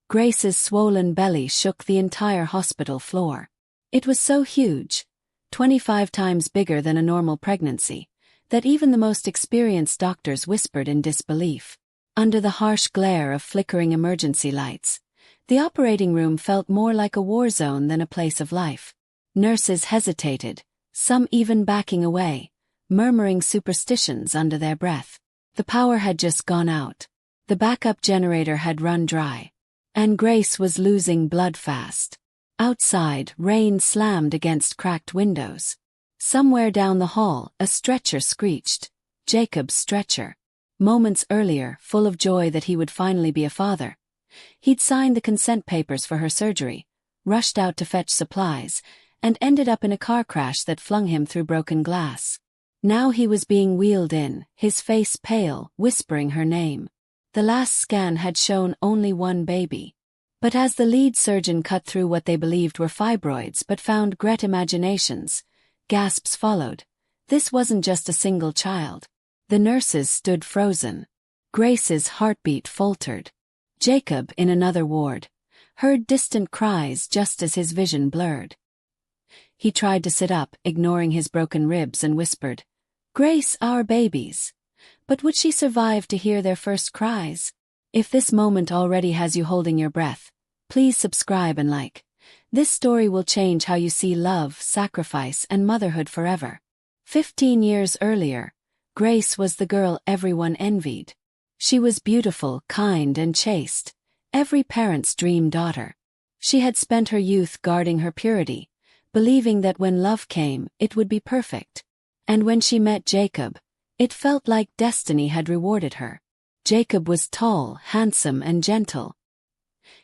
Grace's swollen belly shook the entire hospital floor. It was so huge, 25 times bigger than a normal pregnancy, that even the most experienced doctors whispered in disbelief. Under the harsh glare of flickering emergency lights, the operating room felt more like a war zone than a place of life. Nurses hesitated, some even backing away, murmuring superstitions under their breath. The power had just gone out. The backup generator had run dry. And Grace was losing blood fast. Outside, rain slammed against cracked windows. Somewhere down the hall, a stretcher screeched. Jacob's stretcher. Moments earlier, full of joy that he would finally be a father, he'd signed the consent papers for her surgery, rushed out to fetch supplies, and ended up in a car crash that flung him through broken glass. Now he was being wheeled in, his face pale, whispering her name. The last scan had shown only one baby. But as the lead surgeon cut through what they believed were fibroids but found great imaginations, gasps followed. This wasn't just a single child. The nurses stood frozen. Grace's heartbeat faltered. Jacob, in another ward, heard distant cries just as his vision blurred. He tried to sit up, ignoring his broken ribs, and whispered, "Grace, our babies." But would she survive to hear their first cries? If this moment already has you holding your breath, please subscribe and like. This story will change how you see love, sacrifice, and motherhood forever. 15 years earlier, Grace was the girl everyone envied. She was beautiful, kind, and chaste, every parent's dream daughter. She had spent her youth guarding her purity, believing that when love came, it would be perfect. And when she met Jacob, it felt like destiny had rewarded her. Jacob was tall, handsome, and gentle.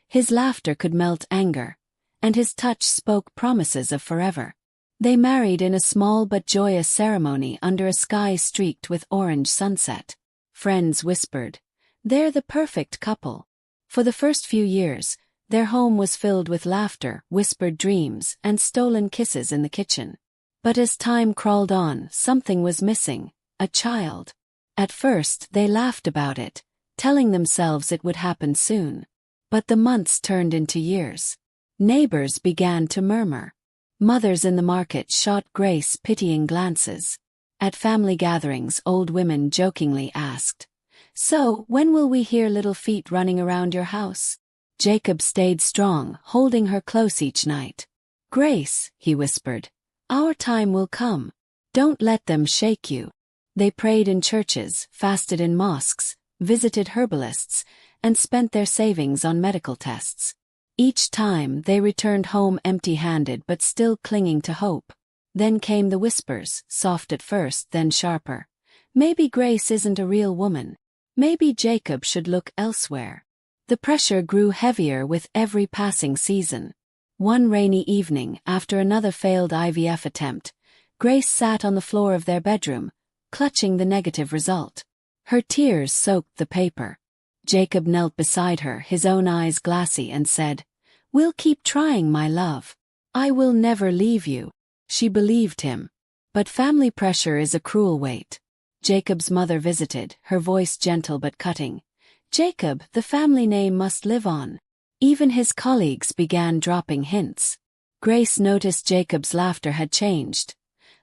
His laughter could melt anger, and his touch spoke promises of forever. They married in a small but joyous ceremony under a sky streaked with orange sunset. Friends whispered, "They're the perfect couple." For the first few years, their home was filled with laughter, whispered dreams, and stolen kisses in the kitchen. But as time crawled on, something was missing. A child. At first, they laughed about it, telling themselves it would happen soon. But the months turned into years. Neighbors began to murmur. Mothers in the market shot Grace pitying glances. At family gatherings, old women jokingly asked, "So, when will we hear little feet running around your house?" Jacob stayed strong, holding her close each night. "Grace," he whispered, "our time will come. Don't let them shake you." They prayed in churches, fasted in mosques, visited herbalists, and spent their savings on medical tests. Each time, they returned home empty-handed but still clinging to hope. Then came the whispers, soft at first, then sharper. Maybe Grace isn't a real woman. Maybe Jacob should look elsewhere. The pressure grew heavier with every passing season. One rainy evening, after another failed IVF attempt, Grace sat on the floor of their bedroom, clutching the negative result. Her tears soaked the paper. Jacob knelt beside her, his own eyes glassy, and said, "We'll keep trying, my love. I will never leave you." She believed him. But family pressure is a cruel weight. Jacob's mother visited, her voice gentle but cutting. "Jacob, the family name must live on." Even his colleagues began dropping hints. Grace noticed Jacob's laughter had changed.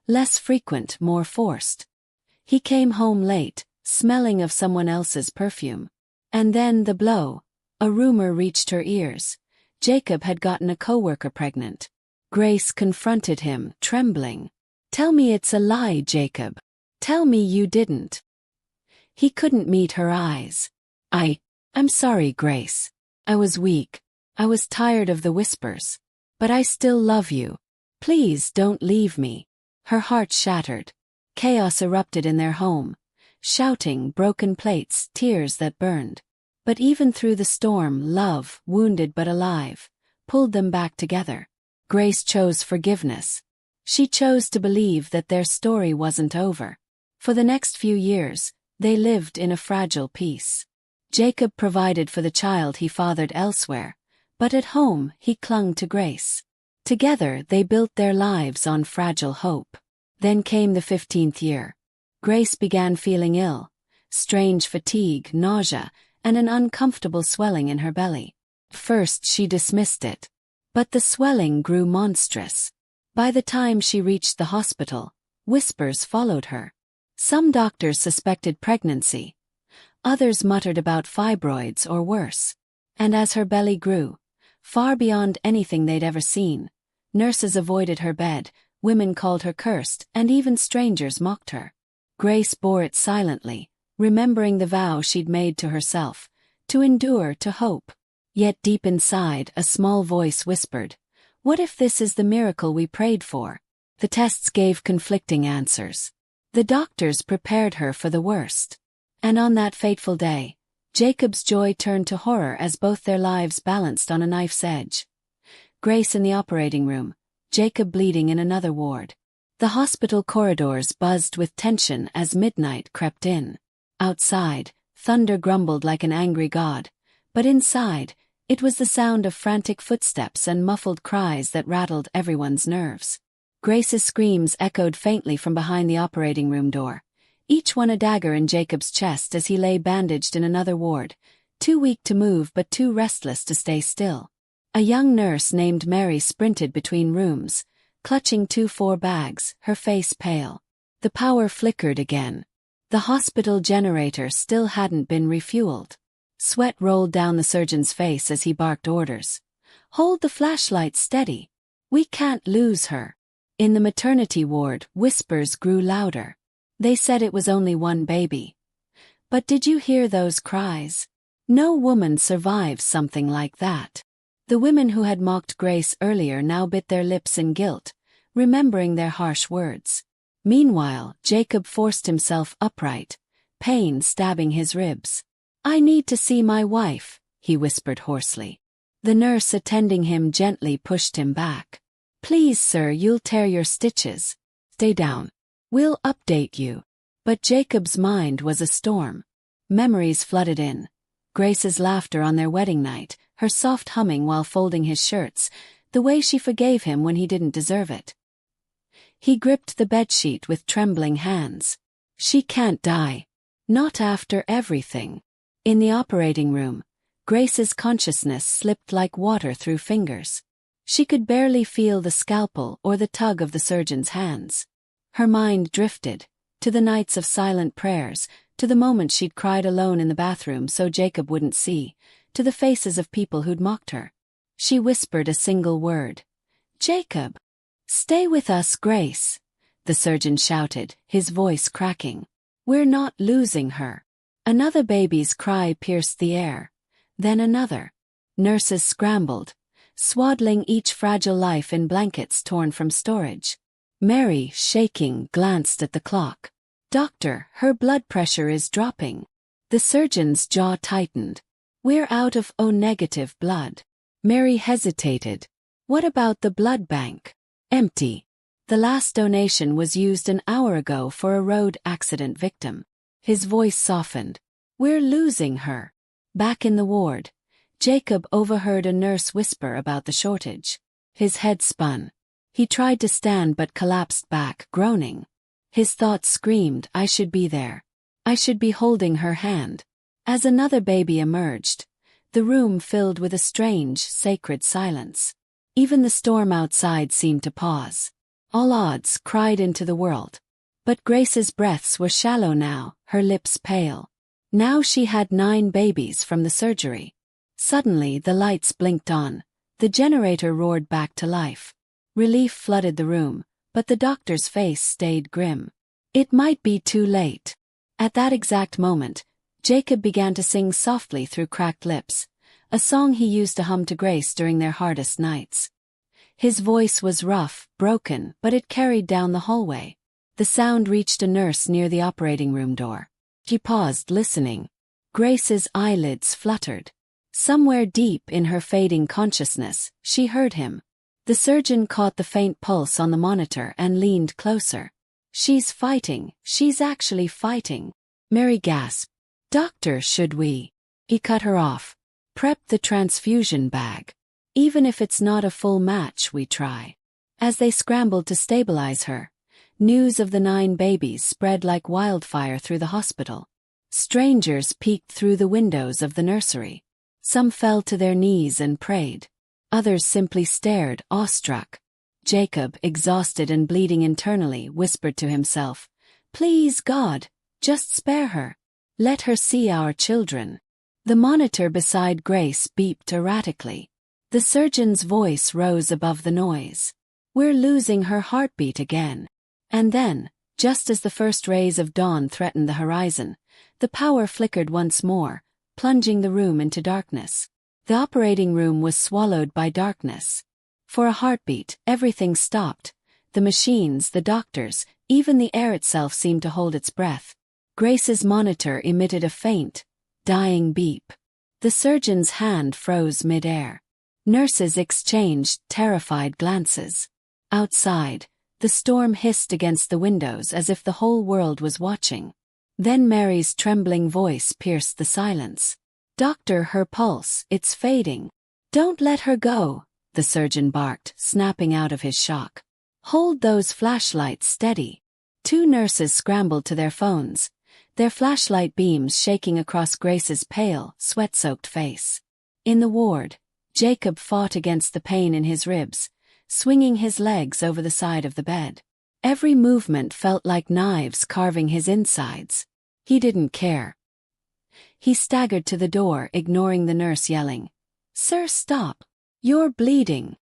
Less frequent, more forced. He came home late, smelling of someone else's perfume. And then the blow. A rumor reached her ears. Jacob had gotten a coworker pregnant. Grace confronted him, trembling. "Tell me it's a lie, Jacob. Tell me you didn't." He couldn't meet her eyes. I'm sorry, Grace. I was weak. I was tired of the whispers. But I still love you. Please don't leave me." Her heart shattered. Chaos erupted in their home. Shouting, broken plates, tears that burned. But even through the storm, love, wounded but alive, pulled them back together. Grace chose forgiveness. She chose to believe that their story wasn't over. For the next few years, they lived in a fragile peace. Jacob provided for the child he fathered elsewhere, but at home he clung to Grace. Together they built their lives on fragile hope. Then came the 15th year. Grace began feeling ill, strange fatigue, nausea, and an uncomfortable swelling in her belly. First she dismissed it. But the swelling grew monstrous. By the time she reached the hospital, whispers followed her. Some doctors suspected pregnancy. Others muttered about fibroids or worse. And as her belly grew, far beyond anything they'd ever seen, nurses avoided her bed, women called her cursed, and even strangers mocked her. Grace bore it silently, remembering the vow she'd made to herself, to endure, to hope. Yet deep inside, a small voice whispered, "What if this is the miracle we prayed for?" The tests gave conflicting answers. The doctors prepared her for the worst. And on that fateful day, Jacob's joy turned to horror as both their lives balanced on a knife's edge. Grace in the operating room, Jacob bleeding in another ward. The hospital corridors buzzed with tension as midnight crept in. Outside, thunder grumbled like an angry god, but inside, it was the sound of frantic footsteps and muffled cries that rattled everyone's nerves. Grace's screams echoed faintly from behind the operating room door, each one a dagger in Jacob's chest as he lay bandaged in another ward, too weak to move but too restless to stay still. A young nurse named Mary sprinted between rooms, clutching 2 bags, her face pale. The power flickered again. The hospital generator still hadn't been refueled. Sweat rolled down the surgeon's face as he barked orders. "Hold the flashlight steady. We can't lose her." In the maternity ward, whispers grew louder. They said it was only one baby. But did you hear those cries? No woman survives something like that. The women who had mocked Grace earlier now bit their lips in guilt, remembering their harsh words. Meanwhile, Jacob forced himself upright, pain stabbing his ribs. "I need to see my wife," he whispered hoarsely. The nurse attending him gently pushed him back. "Please, sir, you'll tear your stitches. Stay down. We'll update you." But Jacob's mind was a storm. Memories flooded in. Grace's laughter on their wedding night, her soft humming while folding his shirts, the way she forgave him when he didn't deserve it. He gripped the bedsheet with trembling hands. "She can't die. Not after everything." In the operating room, Grace's consciousness slipped like water through fingers. She could barely feel the scalpel or the tug of the surgeon's hands. Her mind drifted, to the nights of silent prayers, to the moments she'd cried alone in the bathroom so Jacob wouldn't see, to the faces of people who'd mocked her. She whispered a single word. "Jacob! Stay with us, Grace," the surgeon shouted, his voice cracking. "We're not losing her." Another baby's cry pierced the air. Then another. Nurses scrambled, swaddling each fragile life in blankets torn from storage. Mary, shaking, glanced at the clock. "Doctor, her blood pressure is dropping." The surgeon's jaw tightened. "We're out of O-negative blood." Mary hesitated. "What about the blood bank?" "Empty. The last donation was used an hour ago for a road accident victim." His voice softened. "We're losing her." Back in the ward, Jacob overheard a nurse whisper about the shortage. His head spun. He tried to stand but collapsed back, groaning. His thoughts screamed, "I should be there. I should be holding her hand." As another baby emerged, the room filled with a strange, sacred silence. Even the storm outside seemed to pause. All odds cried into the world. But Grace's breaths were shallow now, her lips pale. Now she had 9 babies from the surgery. Suddenly the lights blinked on. The generator roared back to life. Relief flooded the room, but the doctor's face stayed grim. It might be too late. At that exact moment, Jacob began to sing softly through cracked lips, a song he used to hum to Grace during their hardest nights. His voice was rough, broken, but it carried down the hallway. The sound reached a nurse near the operating room door. She paused, listening. Grace's eyelids fluttered. Somewhere deep in her fading consciousness, she heard him. The surgeon caught the faint pulse on the monitor and leaned closer. "She's fighting. She's actually fighting." Mary gasped. "Doctor, should we?" He cut her off. "Prep the transfusion bag. Even if it's not a full match, we try." As they scrambled to stabilize her, news of the 9 babies spread like wildfire through the hospital. Strangers peeked through the windows of the nursery. Some fell to their knees and prayed. Others simply stared, awestruck. Jacob, exhausted and bleeding internally, whispered to himself, "Please, God, just spare her. Let her see our children." The monitor beside Grace beeped erratically. The surgeon's voice rose above the noise. "We're losing her heartbeat again." And then, just as the first rays of dawn threatened the horizon, the power flickered once more, plunging the room into darkness. The operating room was swallowed by darkness. For a heartbeat, everything stopped. The machines, the doctors, even the air itself seemed to hold its breath. Grace's monitor emitted a faint, dying beep. The surgeon's hand froze mid-air. Nurses exchanged terrified glances. Outside, the storm hissed against the windows as if the whole world was watching. Then Mary's trembling voice pierced the silence. "Doctor, her pulse, it's fading." "Don't let her go," the surgeon barked, snapping out of his shock. "Hold those flashlights steady." Two nurses scrambled to their phones, their flashlight beams shaking across Grace's pale, sweat-soaked face. In the ward, Jacob fought against the pain in his ribs, swinging his legs over the side of the bed. Every movement felt like knives carving his insides. He didn't care. He staggered to the door, ignoring the nurse yelling, "Sir, stop! You're bleeding!"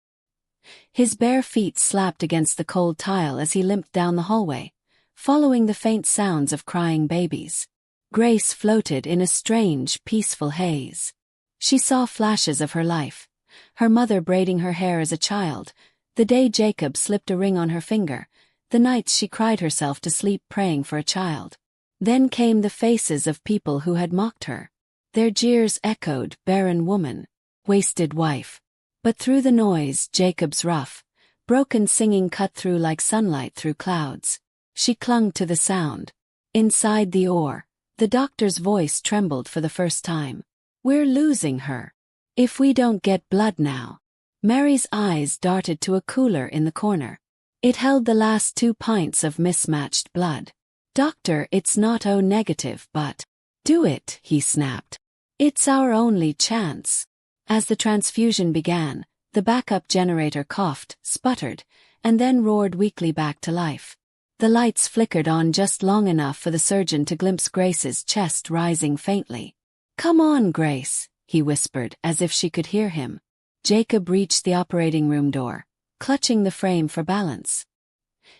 His bare feet slapped against the cold tile as he limped down the hallway, following the faint sounds of crying babies. Grace floated in a strange, peaceful haze. She saw flashes of her life, her mother braiding her hair as a child, the day Jacob slipped a ring on her finger, the nights she cried herself to sleep praying for a child. Then came the faces of people who had mocked her. Their jeers echoed, barren woman, wasted wife. But through the noise, Jacob's rough, broken singing cut through like sunlight through clouds. She clung to the sound. Inside the OR, the doctor's voice trembled for the first time. "We're losing her. If we don't get blood now." Mary's eyes darted to a cooler in the corner. It held the last 2 pints of mismatched blood. "Doctor, it's not O negative, but..." "Do it," he snapped. "It's our only chance." As the transfusion began, the backup generator coughed, sputtered, and then roared weakly back to life. The lights flickered on just long enough for the surgeon to glimpse Grace's chest rising faintly. "Come on, Grace," he whispered, as if she could hear him. Jacob reached the operating room door, clutching the frame for balance.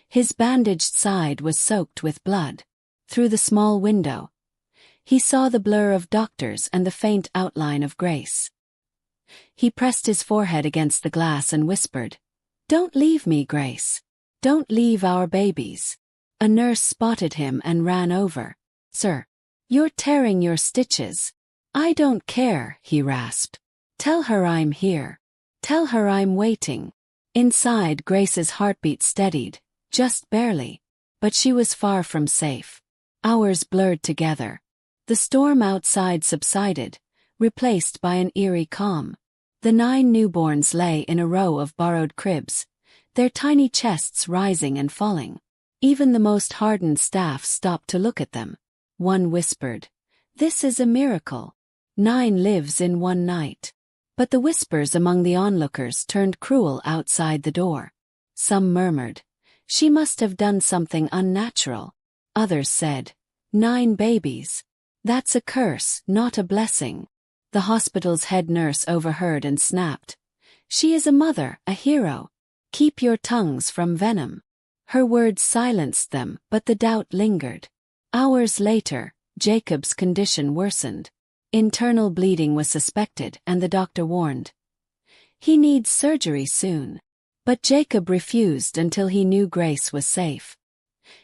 His bandaged side was soaked with blood. Through the small window, he saw the blur of doctors and the faint outline of Grace. He pressed his forehead against the glass and whispered, "Don't leave me, Grace. Don't leave our babies." A nurse spotted him and ran over. "Sir, you're tearing your stitches." "I don't care," he rasped. "Tell her I'm here. Tell her I'm waiting." Inside, Grace's heartbeat steadied, just barely. But she was far from safe. Hours blurred together. The storm outside subsided, replaced by an eerie calm. The 9 newborns lay in a row of borrowed cribs, their tiny chests rising and falling. Even the most hardened staff stopped to look at them. One whispered, "This is a miracle. 9 lives in one night." But the whispers among the onlookers turned cruel outside the door. Some murmured, "She must have done something unnatural." Others said, 9 babies. That's a curse, not a blessing." The hospital's head nurse overheard and snapped, "She is a mother, a hero. Keep your tongues from venom." Her words silenced them, but the doubt lingered. Hours later, Jacob's condition worsened. Internal bleeding was suspected and the doctor warned, "He needs surgery soon." But Jacob refused until he knew Grace was safe.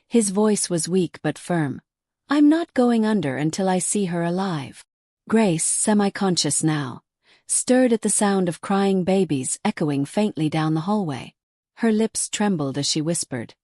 His voice was weak but firm. "I'm not going under until I see her alive." Grace, semi-conscious now, stirred at the sound of crying babies echoing faintly down the hallway. Her lips trembled as she whispered,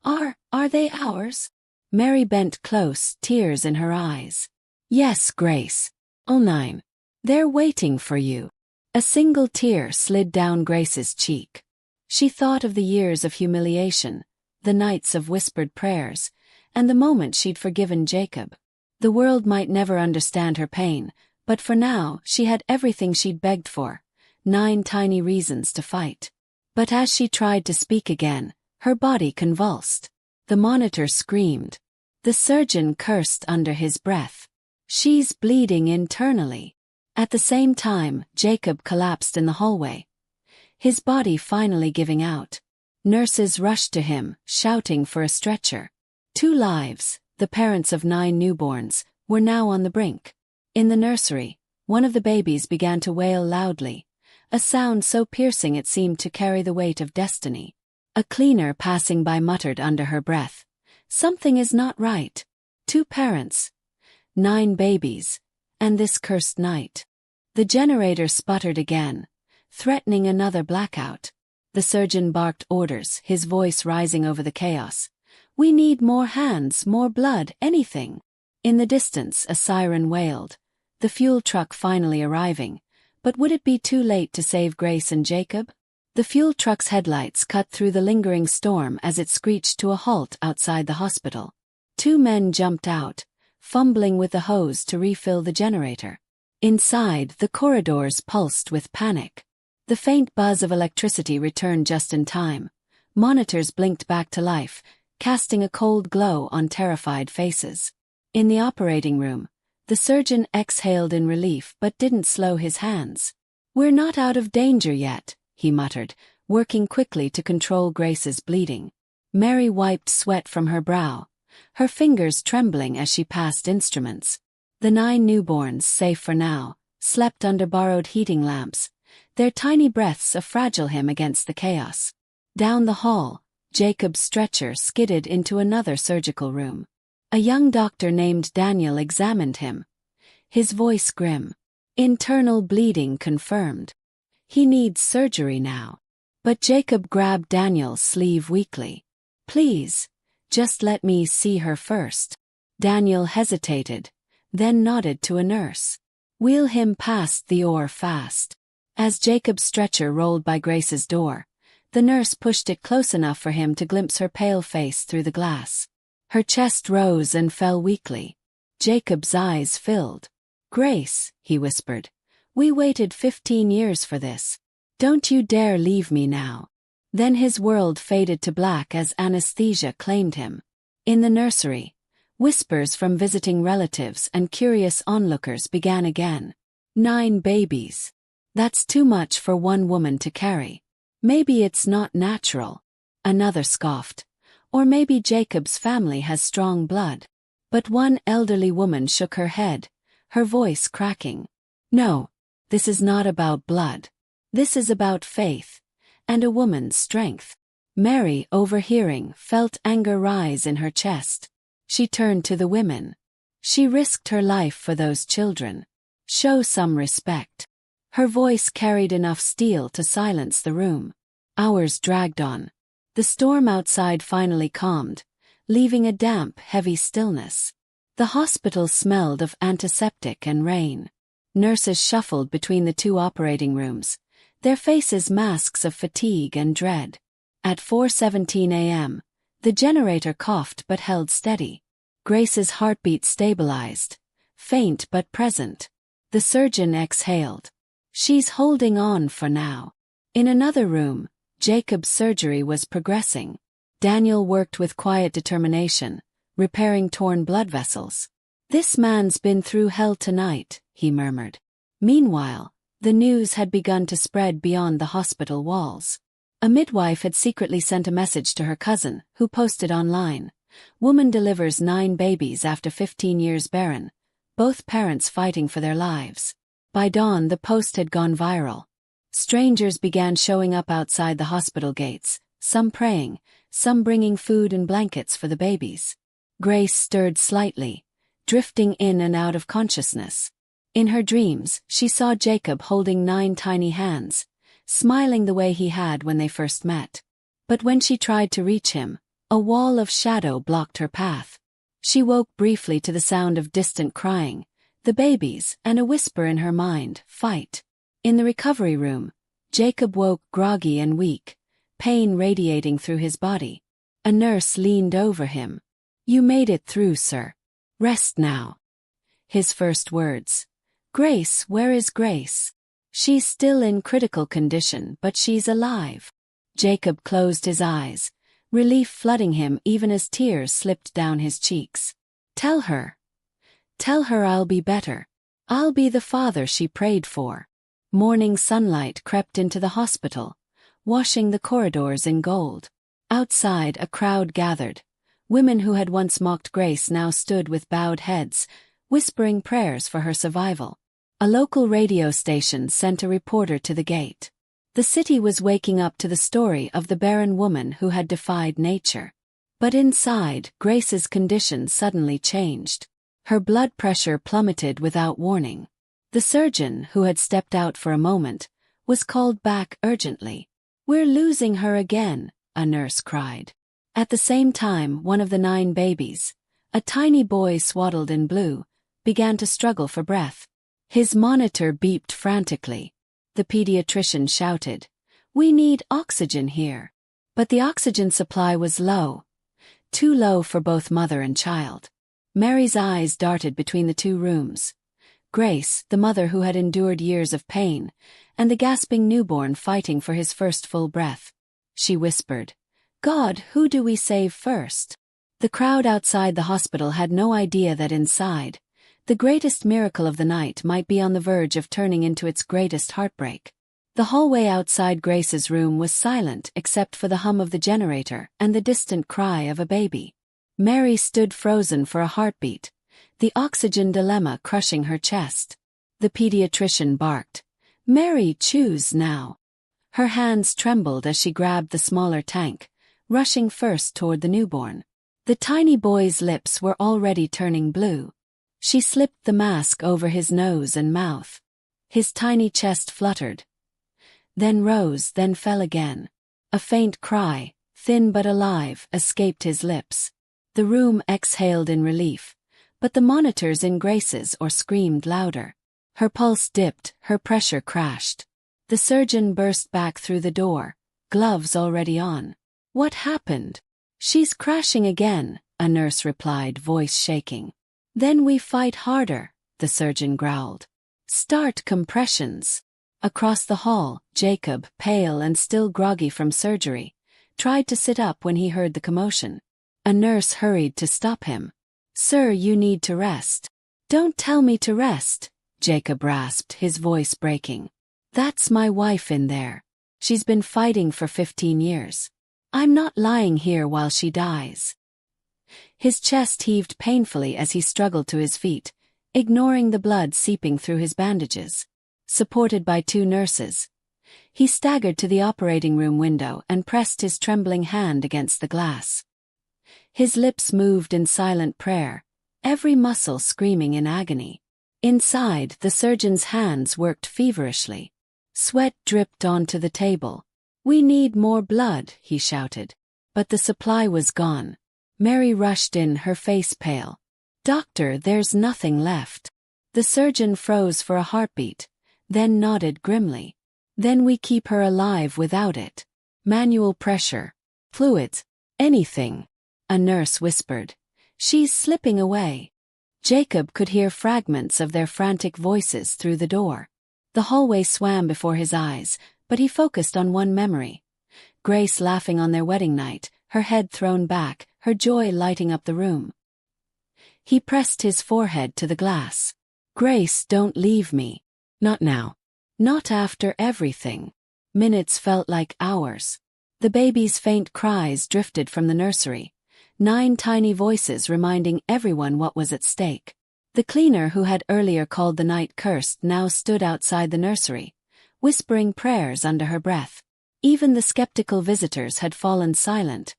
Are they ours?" Mary bent close, tears in her eyes. "Yes, Grace. All 9. They're waiting for you." A single tear slid down Grace's cheek. She thought of the years of humiliation, the nights of whispered prayers, and the moment she'd forgiven Jacob. The world might never understand her pain, But for now, she had everything she'd begged for, 9 tiny reasons to fight. But as she tried to speak again, her body convulsed. The monitor screamed. The surgeon cursed under his breath. She's bleeding internally. At the same time, Jacob collapsed in the hallway, his body finally giving out. Nurses rushed to him, shouting for a stretcher. 2 lives, the parents of 9 newborns, were now on the brink. In the nursery, one of the babies began to wail loudly, a sound so piercing it seemed to carry the weight of destiny. A cleaner passing by muttered under her breath, "Something is not right. 2 parents, 9 babies, and this cursed night." The generator sputtered again, threatening another blackout. The surgeon barked orders, his voice rising over the chaos. "We need more hands, more blood, anything." In the distance, a siren wailed, the fuel truck finally arriving. But would it be too late to save Grace and Jacob? The fuel truck's headlights cut through the lingering storm as it screeched to a halt outside the hospital. 2 men jumped out, fumbling with the hose to refill the generator. Inside, the corridors pulsed with panic. The faint buzz of electricity returned just in time. Monitors blinked back to life, casting a cold glow on terrified faces. In the operating room, the surgeon exhaled in relief but didn't slow his hands. "We're not out of danger yet," he muttered, working quickly to control Grace's bleeding. Mary wiped sweat from her brow, her fingers trembling as she passed instruments. The 9 newborns, safe for now, slept under borrowed heating lamps, their tiny breaths a fragile hymn against the chaos. Down the hall, Jacob's stretcher skidded into another surgical room. A young doctor named Daniel examined him, his voice grim. "Internal bleeding confirmed. He needs surgery now." But Jacob grabbed Daniel's sleeve weakly. "Please, just let me see her first." Daniel hesitated, then nodded to a nurse. "Wheel him past the OR fast." As Jacob's stretcher rolled by Grace's door, the nurse pushed it close enough for him to glimpse her pale face through the glass. Her chest rose and fell weakly. Jacob's eyes filled. "Grace," he whispered, "we waited 15 years for this. Don't you dare leave me now." Then his world faded to black as anesthesia claimed him. In the nursery, whispers from visiting relatives and curious onlookers began again. 9 babies. That's too much for one woman to carry. Maybe it's not natural. Another scoffed. Or maybe Jacob's family has strong blood. But one elderly woman shook her head, her voice cracking. "No, this is not about blood. This is about faith, and a woman's strength." Mary, overhearing, felt anger rise in her chest. She turned to the women. She risked her life for those children. Show some respect. Her voice carried enough steel to silence the room. Hours dragged on. The storm outside finally calmed, leaving a damp, heavy stillness. The hospital smelled of antiseptic and rain. Nurses shuffled between the 2 operating rooms, their faces masks of fatigue and dread. At 4:17 a.m., the generator coughed but held steady. Grace's heartbeat stabilized, faint but present. The surgeon exhaled. "She's holding on for now." In another room, Jacob's surgery was progressing. Daniel worked with quiet determination, repairing torn blood vessels. "This man's been through hell tonight," he murmured. Meanwhile, the news had begun to spread beyond the hospital walls. A midwife had secretly sent a message to her cousin, who posted online. "Woman delivers 9 babies after 15 years barren, both parents fighting for their lives." By dawn, the post had gone viral. Strangers began showing up outside the hospital gates, some praying, some bringing food and blankets for the babies. Grace stirred slightly, drifting in and out of consciousness. In her dreams, she saw Jacob holding 9 tiny hands, smiling the way he had when they first met. But when she tried to reach him, a wall of shadow blocked her path. She woke briefly to the sound of distant crying, the babies, and a whisper in her mind, "Fight." In the recovery room, Jacob woke groggy and weak, pain radiating through his body. A nurse leaned over him. "You made it through, sir. Rest now." His first words. Grace, where is Grace? She's still in critical condition, but she's alive. Jacob closed his eyes, relief flooding him even as tears slipped down his cheeks. Tell her I'll be better. I'll be the father she prayed for. Morning sunlight crept into the hospital, washing the corridors in gold. Outside, a crowd gathered. Women who had once mocked Grace now stood with bowed heads, whispering prayers for her survival. A local radio station sent a reporter to the gate. The city was waking up to the story of the Barren woman who had defied nature. But inside, Grace's condition suddenly changed. Her blood pressure plummeted without warning. The surgeon, who had stepped out for a moment, was called back urgently. "We're losing her again," a nurse cried. At the same time, one of the 9 babies, a tiny boy swaddled in blue, began to struggle for breath. His monitor beeped frantically. The pediatrician shouted, "We need oxygen here." But the oxygen supply was low, too low for both mother and child. Mary's eyes darted between the 2 rooms. Grace, the mother who had endured years of pain, and the gasping newborn fighting for his first full breath. She whispered, "God, who do we save first?" The crowd outside the hospital had no idea that inside, the greatest miracle of the night might be on the verge of turning into its greatest heartbreak. The hallway outside Grace's room was silent except for the hum of the generator and the distant cry of a baby. Mary stood frozen for a heartbeat, the oxygen dilemma crushing her chest. The pediatrician barked, "Mary, choose now." Her hands trembled as she grabbed the smaller tank, rushing first toward the newborn. The tiny boy's lips were already turning blue. She slipped the mask over his nose and mouth. His tiny chest fluttered, then rose, then fell again. A faint cry, thin but alive, escaped his lips. The room exhaled in relief, but the monitors in Grace's or screamed louder. Her pulse dipped, her pressure crashed. The surgeon burst back through the door, gloves already on. "What happened?" "She's crashing again," a nurse replied, voice shaking. "Then we fight harder," the surgeon growled. "Start compressions." Across the hall, Jacob, pale and still groggy from surgery, tried to sit up when he heard the commotion. A nurse hurried to stop him. "Sir, you need to rest." "Don't tell me to rest," Jacob rasped, his voice breaking. "That's my wife in there. She's been fighting for 15 years. I'm not lying here while she dies." His chest heaved painfully as he struggled to his feet, ignoring the blood seeping through his bandages. Supported by 2 nurses, he staggered to the operating room window and pressed his trembling hand against the glass. His lips moved in silent prayer, every muscle screaming in agony. Inside, the surgeon's hands worked feverishly. Sweat dripped onto the table. "We need more blood," he shouted. But the supply was gone. Mary rushed in, her face pale. "Doctor, there's nothing left." The surgeon froze for a heartbeat, then nodded grimly. "Then we keep her alive without it. Manual pressure. Fluids. Anything," a nurse whispered. "She's slipping away." Jacob could hear fragments of their frantic voices through the door. The hallway swam before his eyes, but he focused on one memory. Grace laughing on their wedding night, her head thrown back, her joy lighting up the room. He pressed his forehead to the glass. "Grace, don't leave me. Not now. Not after everything." Minutes felt like hours. The baby's faint cries drifted from the nursery, 9 tiny voices reminding everyone what was at stake. The cleaner who had earlier called the night cursed now stood outside the nursery, whispering prayers under her breath. Even the skeptical visitors had fallen silent,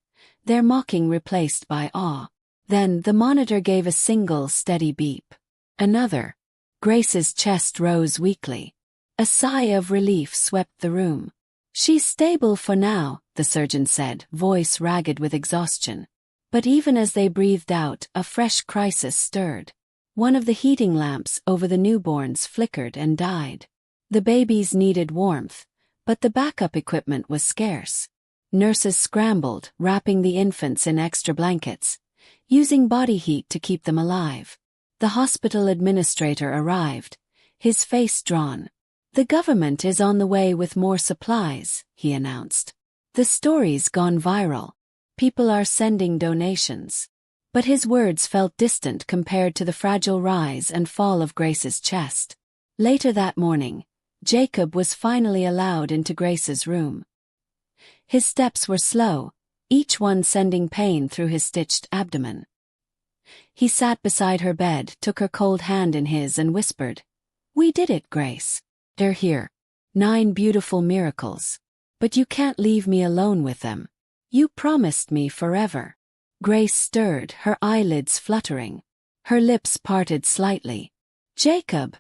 their mocking replaced by awe. Then the monitor gave a single steady beep. Another. Grace's chest rose weakly. A sigh of relief swept the room. "She's stable for now," the surgeon said, voice ragged with exhaustion. But even as they breathed out, a fresh crisis stirred. One of the heating lamps over the newborns flickered and died. The babies needed warmth, but the backup equipment was scarce. Nurses scrambled, wrapping the infants in extra blankets, using body heat to keep them alive. The hospital administrator arrived, his face drawn. "The government is on the way with more supplies," he announced. "The story's gone viral. People are sending donations." But his words felt distant compared to the fragile rise and fall of Grace's chest. Later that morning, Jacob was finally allowed into Grace's room. His steps were slow, each one sending pain through his stitched abdomen. He sat beside her bed, took her cold hand in his and whispered, "We did it, Grace. They're here. 9 beautiful miracles. But you can't leave me alone with them. You promised me forever." Grace stirred, her eyelids fluttering. Her lips parted slightly. "Jacob,"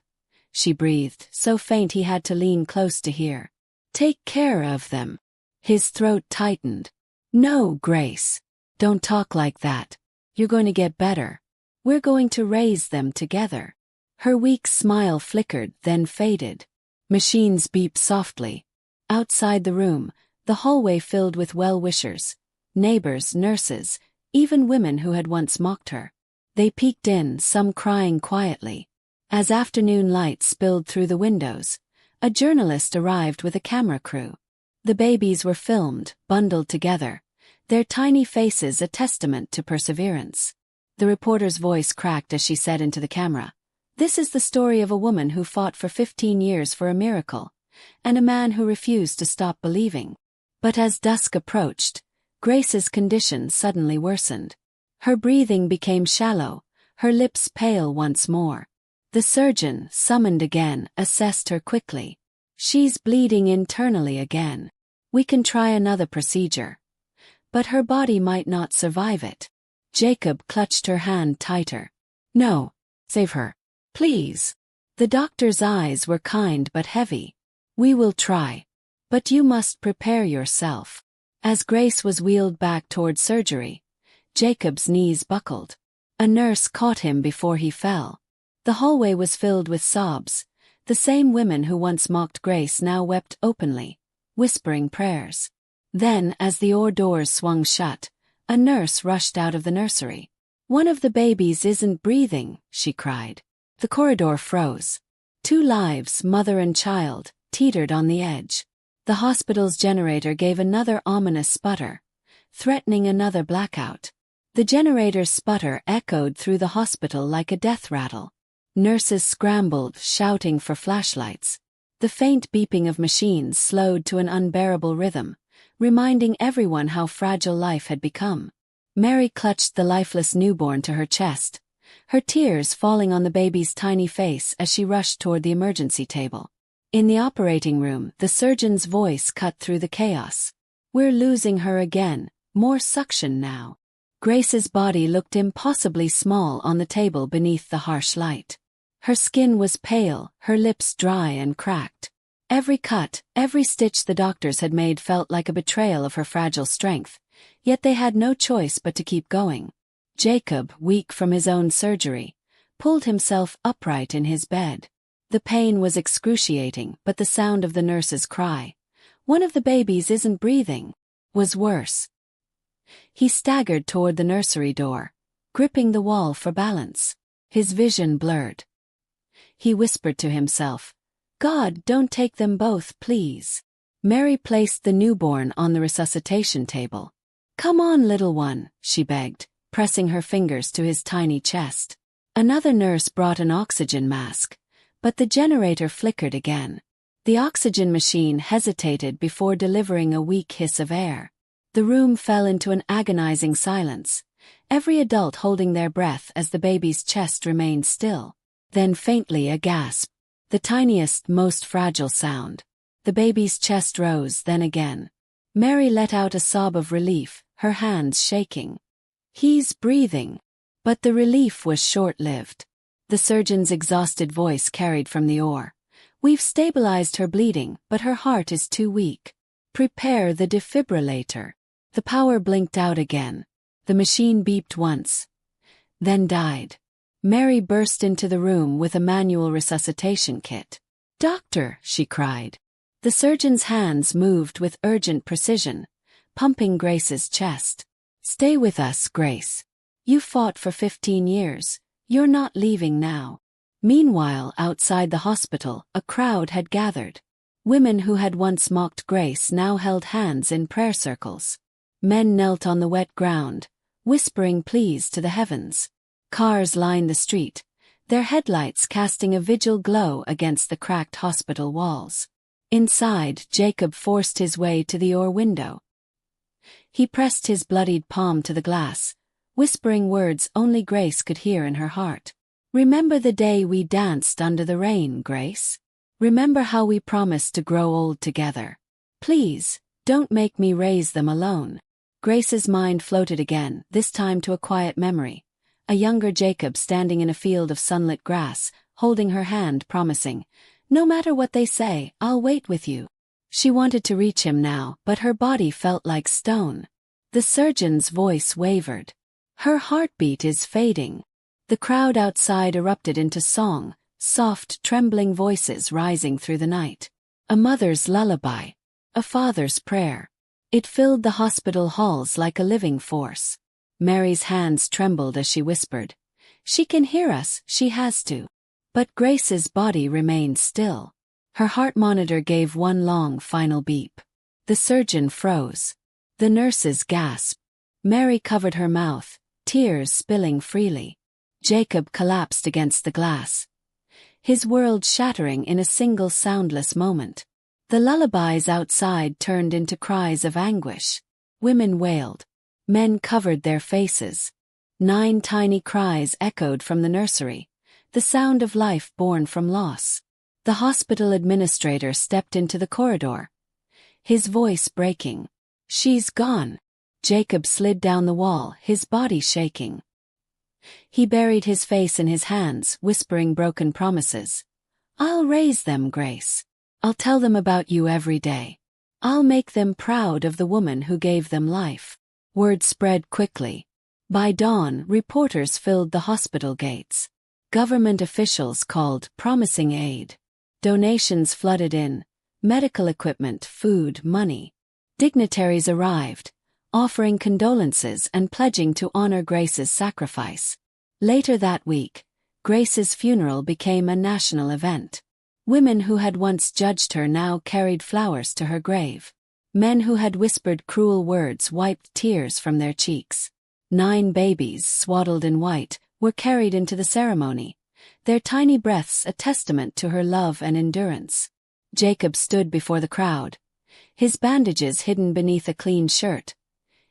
she breathed, so faint he had to lean close to hear. "Take care of them." His throat tightened. "No, Grace. Don't talk like that. You're going to get better. We're going to raise them together." Her weak smile flickered, then faded. Machines beeped softly. Outside the room, the hallway filled with well-wishers, neighbors, nurses, even women who had once mocked her. They peeked in, some crying quietly. As afternoon light spilled through the windows, a journalist arrived with a camera crew. The babies were filmed, bundled together, their tiny faces a testament to perseverance. The reporter's voice cracked as she said into the camera, "This is the story of a woman who fought for 15 years for a miracle, and a man who refused to stop believing." But as dusk approached, Grace's condition suddenly worsened. Her breathing became shallow, her lips pale once more. The surgeon, summoned again, assessed her quickly. "She's bleeding internally again. We can try another procedure. But her body might not survive it." Jacob clutched her hand tighter. "No, save her. Please." The doctor's eyes were kind but heavy. "We will try. But you must prepare yourself." As Grace was wheeled back toward surgery, Jacob's knees buckled. A nurse caught him before he fell. The hallway was filled with sobs. The same women who once mocked Grace now wept openly, whispering prayers. Then, as the OR doors swung shut, a nurse rushed out of the nursery. "One of the babies isn't breathing," she cried. The corridor froze. 2 lives, mother and child, teetered on the edge. The hospital's generator gave another ominous sputter, threatening another blackout. The generator's sputter echoed through the hospital like a death rattle. Nurses scrambled, shouting for flashlights. The faint beeping of machines slowed to an unbearable rhythm, reminding everyone how fragile life had become. Mary clutched the lifeless newborn to her chest, her tears falling on the baby's tiny face as she rushed toward the emergency table. In the operating room, the surgeon's voice cut through the chaos. "We're losing her again, more suction now." Grace's body looked impossibly small on the table beneath the harsh light. Her skin was pale, her lips dry and cracked. Every cut, every stitch the doctors had made felt like a betrayal of her fragile strength, yet they had no choice but to keep going. Jacob, weak from his own surgery, pulled himself upright in his bed. The pain was excruciating, but the sound of the nurse's cry, "One of the babies isn't breathing," was worse. He staggered toward the nursery door, gripping the wall for balance. His vision blurred. He whispered to himself, "God, don't take them both, please." Mary placed the newborn on the resuscitation table. "Come on, little one," she begged, pressing her fingers to his tiny chest. Another nurse brought an oxygen mask, but the generator flickered again. The oxygen machine hesitated before delivering a weak hiss of air. The room fell into an agonizing silence, every adult holding their breath as the baby's chest remained still. Then faintly a gasp, the tiniest, most fragile sound. The baby's chest rose, then again. Mary let out a sob of relief, her hands shaking. "He's breathing." But the relief was short-lived. The surgeon's exhausted voice carried from the OR. "We've stabilized her bleeding, but her heart is too weak. Prepare the defibrillator." The power blinked out again. The machine beeped once, then died. Mary burst into the room with a manual resuscitation kit. "Doctor," she cried. The surgeon's hands moved with urgent precision, pumping Grace's chest. "Stay with us, Grace. You fought for 15 years. You're not leaving now." Meanwhile, outside the hospital, a crowd had gathered. Women who had once mocked Grace now held hands in prayer circles. Men knelt on the wet ground, whispering pleas to the heavens. Cars lined the street, their headlights casting a vigil glow against the cracked hospital walls. Inside, Jacob forced his way to the oar window. He pressed his bloodied palm to the glass, whispering words only Grace could hear in her heart. "Remember the day we danced under the rain, Grace? Remember how we promised to grow old together? Please, don't make me raise them alone." Grace's mind floated again, this time to a quiet memory. A younger Jacob standing in a field of sunlit grass, holding her hand, promising, "No matter what they say, I'll wait with you." She wanted to reach him now, but her body felt like stone. The surgeon's voice wavered. "Her heartbeat is fading." The crowd outside erupted into song, soft, trembling voices rising through the night. A mother's lullaby. A father's prayer. It filled the hospital halls like a living force. Mary's hands trembled as she whispered, "She can hear us, she has to." But Grace's body remained still. Her heart monitor gave one long final beep. The surgeon froze. The nurses gasped. Mary covered her mouth, tears spilling freely. Jacob collapsed against the glass, his world shattering in a single soundless moment. The lullabies outside turned into cries of anguish. Women wailed. Men covered their faces. 9 tiny cries echoed from the nursery, the sound of life born from loss. The hospital administrator stepped into the corridor, his voice breaking. "She's gone." Jacob slid down the wall, his body shaking. He buried his face in his hands, whispering broken promises. "I'll raise them, Grace. I'll tell them about you every day. I'll make them proud of the woman who gave them life." Word spread quickly. By dawn, reporters filled the hospital gates. Government officials called, promising aid. Donations flooded in. Medical equipment, food, money. Dignitaries arrived, offering condolences and pledging to honor Grace's sacrifice. Later that week, Grace's funeral became a national event. Women who had once judged her now carried flowers to her grave. Men who had whispered cruel words wiped tears from their cheeks. 9 babies, swaddled in white, were carried into the ceremony, their tiny breaths a testament to her love and endurance. Jacob stood before the crowd, his bandages hidden beneath a clean shirt,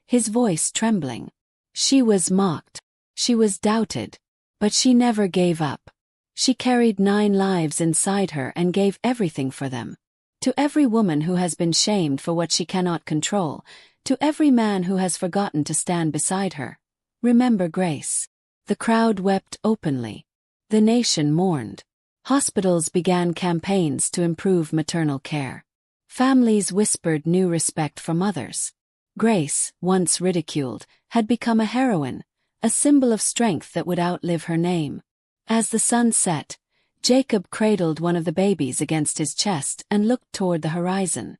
his voice trembling. She was mocked. She was doubted. But she never gave up. She carried 9 lives inside her and gave everything for them. To every woman who has been shamed for what she cannot control, to every man who has forgotten to stand beside her, remember Grace. The crowd wept openly. The nation mourned. Hospitals began campaigns to improve maternal care. Families whispered new respect for mothers. Grace, once ridiculed, had become a heroine, a symbol of strength that would outlive her name. As the sun set, Jacob cradled one of the babies against his chest and looked toward the horizon.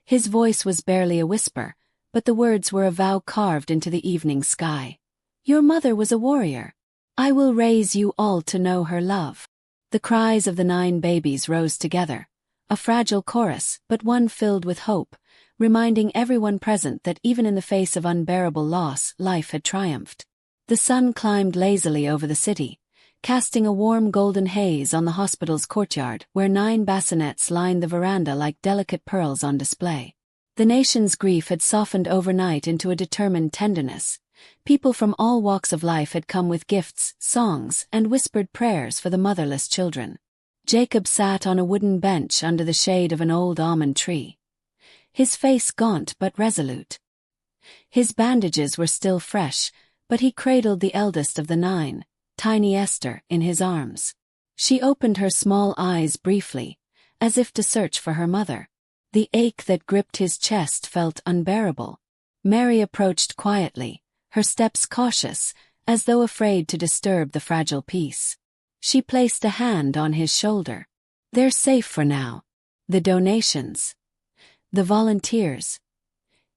His voice was barely a whisper, but the words were a vow carved into the evening sky. "Your mother was a warrior. I will raise you all to know her love." The cries of the 9 babies rose together, a fragile chorus, but one filled with hope, reminding everyone present that even in the face of unbearable loss, life had triumphed. The sun climbed lazily over the city, casting a warm golden haze on the hospital's courtyard, where 9 bassinets lined the veranda like delicate pearls on display. The nation's grief had softened overnight into a determined tenderness. People from all walks of life had come with gifts, songs, and whispered prayers for the motherless children. Jacob sat on a wooden bench under the shade of an old almond tree, his face gaunt but resolute. His bandages were still fresh, but he cradled the eldest of the 9, tiny Esther, in his arms. She opened her small eyes briefly, as if to search for her mother. The ache that gripped his chest felt unbearable. Mary approached quietly, her steps cautious, as though afraid to disturb the fragile peace. She placed a hand on his shoulder. "They're safe for now. The donations. The volunteers.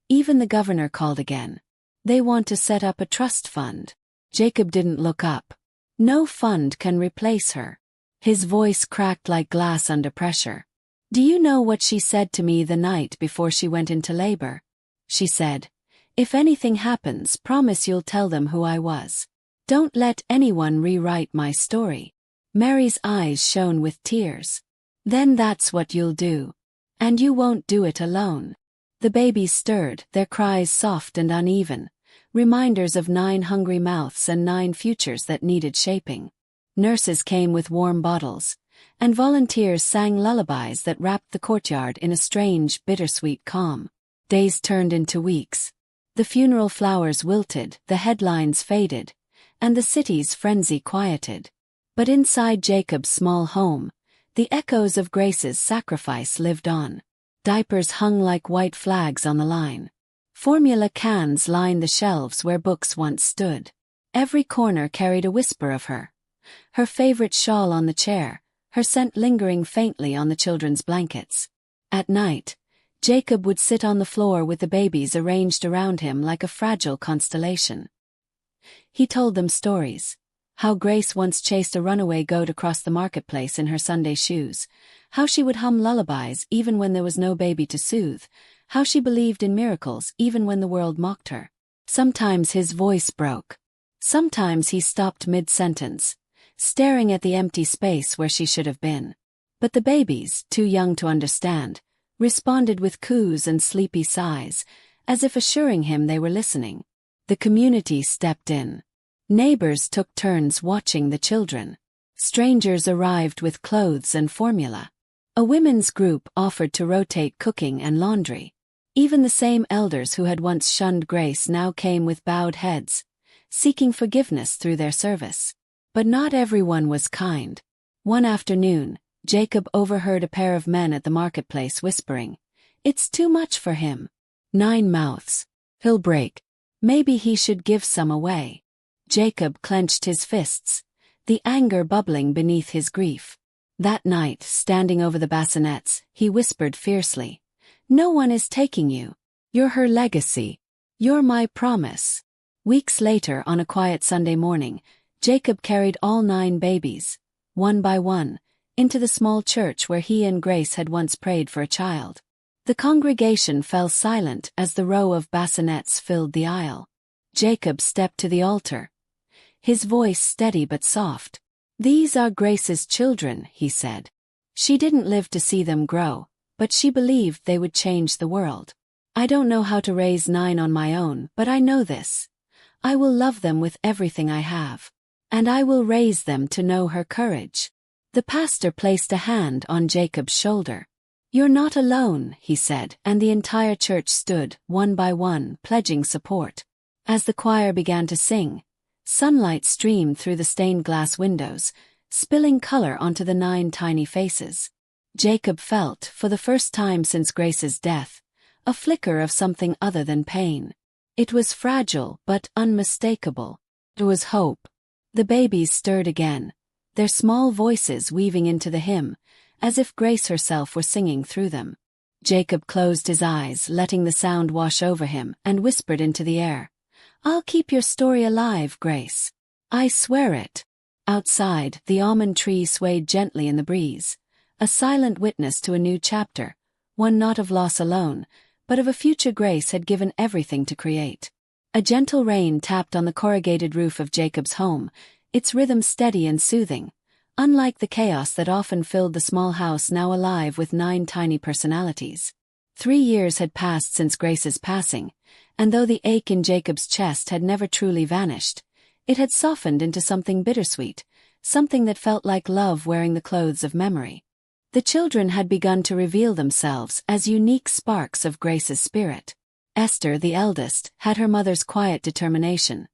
Even the governor called again. They want to set up a trust fund." Jacob didn't look up. No fund can replace her. His voice cracked like glass under pressure. Do you know what she said to me the night before she went into labor? She said, "If anything happens, promise you'll tell them who I was. Don't let anyone rewrite my story." Mary's eyes shone with tears. "Then that's what you'll do. And you won't do it alone." The babies stirred, their cries soft and uneven, reminders of 9 hungry mouths and 9 futures that needed shaping. Nurses came with warm bottles, and volunteers sang lullabies that wrapped the courtyard in a strange, bittersweet calm. Days turned into weeks. The funeral flowers wilted, the headlines faded, and the city's frenzy quieted. But inside Jacob's small home, the echoes of Grace's sacrifice lived on. Diapers hung like white flags on the line. Formula cans lined the shelves where books once stood. Every corner carried a whisper of her. Her favorite shawl on the chair, her scent lingering faintly on the children's blankets. At night, Jacob would sit on the floor with the babies arranged around him like a fragile constellation. He told them stories. How Grace once chased a runaway goat across the marketplace in her Sunday shoes. How she would hum lullabies even when there was no baby to soothe. How she believed in miracles even when the world mocked her. Sometimes his voice broke. Sometimes he stopped mid-sentence, staring at the empty space where she should have been. But the babies, too young to understand, responded with coos and sleepy sighs, as if assuring him they were listening. The community stepped in. Neighbors took turns watching the children. Strangers arrived with clothes and formula. A women's group offered to rotate cooking and laundry. Even the same elders who had once shunned Grace now came with bowed heads, seeking forgiveness through their service. But not everyone was kind. One afternoon, Jacob overheard a pair of men at the marketplace whispering, "It's too much for him. 9 mouths. He'll break. Maybe he should give some away." Jacob clenched his fists, the anger bubbling beneath his grief. That night, standing over the bassinets, he whispered fiercely, "No one is taking you. You're her legacy. You're my promise." Weeks later, on a quiet Sunday morning, Jacob carried all 9 babies, one by one, into the small church where he and Grace had once prayed for a child. The congregation fell silent as the row of bassinets filled the aisle. Jacob stepped to the altar, his voice steady but soft. "These are Grace's children," he said. "She didn't live to see them grow, but she believed they would change the world. I don't know how to raise 9 on my own, but I know this. I will love them with everything I have. And I will raise them to know her courage." The pastor placed a hand on Jacob's shoulder. "You're not alone," he said, and the entire church stood, one by one, pledging support. As the choir began to sing, sunlight streamed through the stained glass windows, spilling color onto the 9 tiny faces. Jacob felt, for the first time since Grace's death, a flicker of something other than pain. It was fragile but unmistakable. It was hope. The babies stirred again, their small voices weaving into the hymn, as if Grace herself were singing through them. Jacob closed his eyes, letting the sound wash over him, and whispered into the air, "I'll keep your story alive, Grace. I swear it." Outside, the almond tree swayed gently in the breeze, a silent witness to a new chapter, one not of loss alone, but of a future Grace had given everything to create. A gentle rain tapped on the corrugated roof of Jacob's home, its rhythm steady and soothing, unlike the chaos that often filled the small house now alive with 9 tiny personalities. 3 years had passed since Grace's passing, and though the ache in Jacob's chest had never truly vanished, it had softened into something bittersweet, something that felt like love wearing the clothes of memory. The children had begun to reveal themselves as unique sparks of Grace's spirit. Esther, the eldest, had her mother's quiet determination.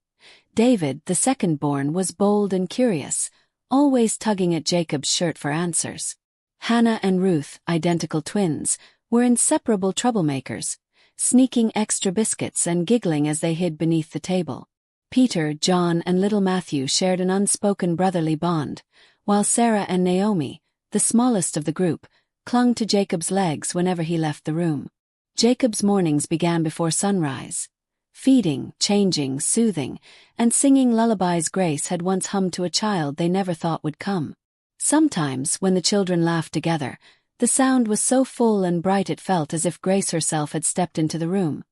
David, the second-born, was bold and curious, always tugging at Jacob's shirt for answers. Hannah and Ruth, identical twins, were inseparable troublemakers, sneaking extra biscuits and giggling as they hid beneath the table. Peter, John, and little Matthew shared an unspoken brotherly bond, while Sarah and Naomi, the smallest of the group, clung to Jacob's legs whenever he left the room. Jacob's mornings began before sunrise. Feeding, changing, soothing, and singing lullabies Grace had once hummed to a child they never thought would come. Sometimes, when the children laughed together, the sound was so full and bright it felt as if Grace herself had stepped into the room,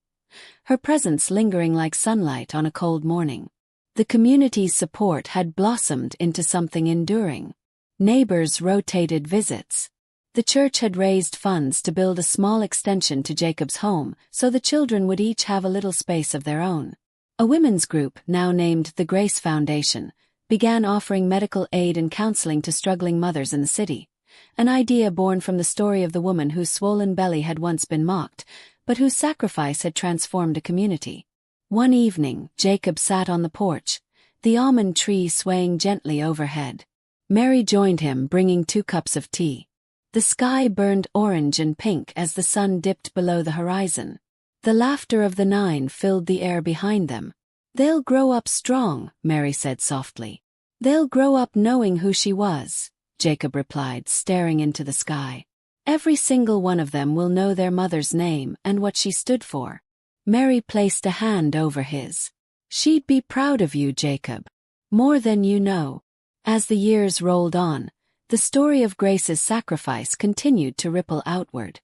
her presence lingering like sunlight on a cold morning. The community's support had blossomed into something enduring. Neighbors rotated visits. The church had raised funds to build a small extension to Jacob's home so the children would each have a little space of their own. A women's group, now named the Grace Foundation, began offering medical aid and counseling to struggling mothers in the city, an idea born from the story of the woman whose swollen belly had once been mocked, but whose sacrifice had transformed a community. One evening, Jacob sat on the porch, the almond tree swaying gently overhead. Mary joined him, bringing 2 cups of tea. The sky burned orange and pink as the sun dipped below the horizon. The laughter of the 9 filled the air behind them. "They'll grow up strong," Mary said softly. "They'll grow up knowing who she was," Jacob replied, staring into the sky. "Every single one of them will know their mother's name and what she stood for." Mary placed a hand over his. "She'd be proud of you, Jacob. More than you know." As the years rolled on, the story of Grace's sacrifice continued to ripple outward.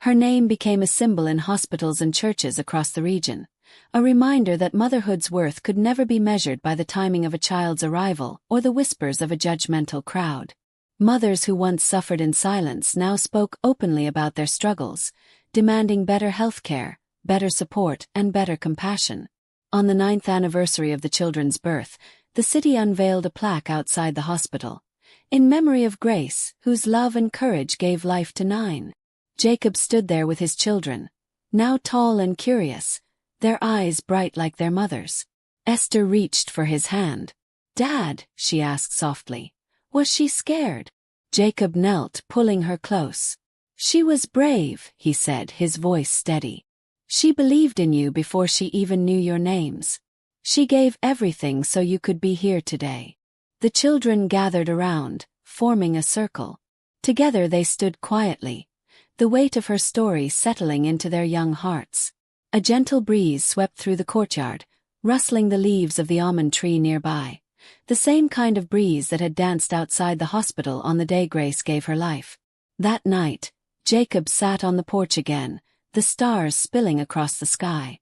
Her name became a symbol in hospitals and churches across the region, a reminder that motherhood's worth could never be measured by the timing of a child's arrival or the whispers of a judgmental crowd. Mothers who once suffered in silence now spoke openly about their struggles, demanding better health care, better support, and better compassion. On the 9th anniversary of the children's birth, the city unveiled a plaque outside the hospital, in memory of Grace, whose love and courage gave life to 9. Jacob stood there with his children, now tall and curious, their eyes bright like their mother's. Esther reached for his hand. "Dad," she asked softly, "was she scared?" Jacob knelt, pulling her close. "She was brave," he said, his voice steady. "She believed in you before she even knew your names. She gave everything so you could be here today." The children gathered around, forming a circle. Together they stood quietly, the weight of her story settling into their young hearts. A gentle breeze swept through the courtyard, rustling the leaves of the almond tree nearby, the same kind of breeze that had danced outside the hospital on the day Grace gave her life. That night, Jacob sat on the porch again, the stars spilling across the sky.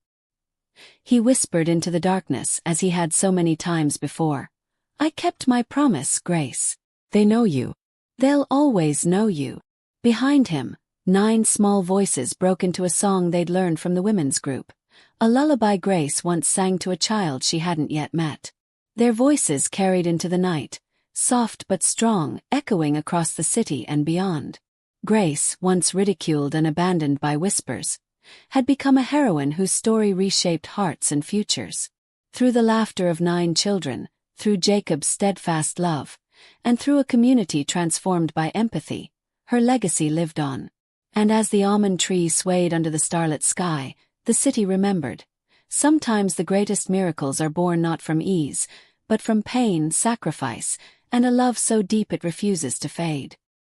He whispered into the darkness as he had so many times before. "I kept my promise, Grace. They know you. They'll always know you." Behind him, 9 small voices broke into a song they'd learned from the women's group, a lullaby Grace once sang to a child she hadn't yet met. Their voices carried into the night, soft but strong, echoing across the city and beyond. Grace, once ridiculed and abandoned by whispers, had become a heroine whose story reshaped hearts and futures. Through the laughter of 9 children, through Jacob's steadfast love, and through a community transformed by empathy, her legacy lived on. And as the almond tree swayed under the starlit sky, the city remembered. Sometimes the greatest miracles are born not from ease, but from pain, sacrifice, and a love so deep it refuses to fade.